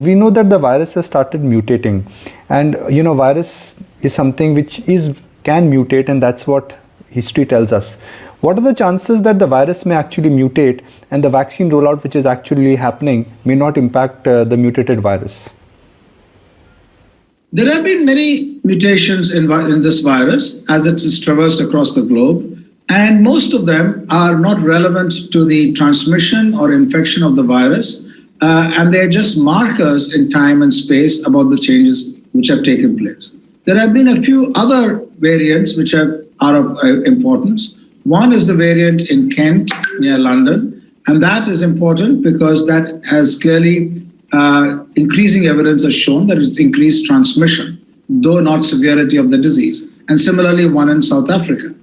We know that the virus has started mutating, and virus is something which can mutate, and that's what history tells us. What are the chances that the virus may actually mutate and the vaccine rollout which is actually happening may not impact the mutated virus? There have been many mutations in this virus as it is traversed across the globe, and most of them are not relevant to the transmission or infection of the virus, and they're just markers in time and space about the changes which have taken place. There have been a few other variants which are of importance. One is the variant in Kent near London, and that is important because that has clearly increasing evidence has shown that it's increased transmission, though not severity of the disease. And similarly, one in South Africa.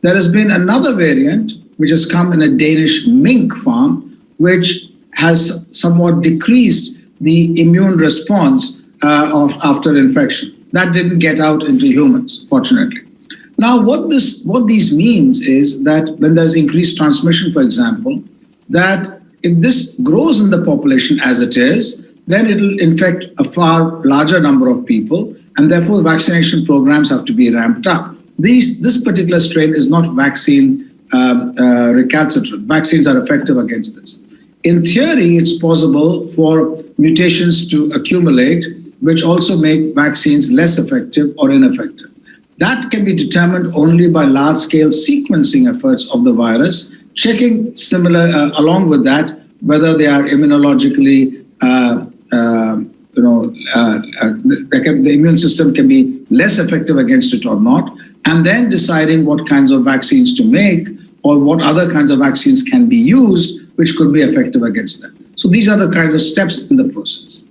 There has been another variant which has come in a Danish mink farm, which has somewhat decreased the immune response after infection. That didn't get out into humans, fortunately. Now, what these means is that when there's increased transmission, for example, that if this grows in the population as it is, then it will infect a far larger number of people, and therefore vaccination programs have to be ramped up. This particular strain is not vaccine recalcitrant. Vaccines are effective against this. In theory, it's possible for mutations to accumulate, which also make vaccines less effective or ineffective. That can be determined only by large-scale sequencing efforts of the virus, checking along with that whether they are immunologically, the immune system can be less effective against it or not, and then deciding what kinds of vaccines to make or what other kinds of vaccines can be used which could be effective against them. So these are the kinds of steps in the process.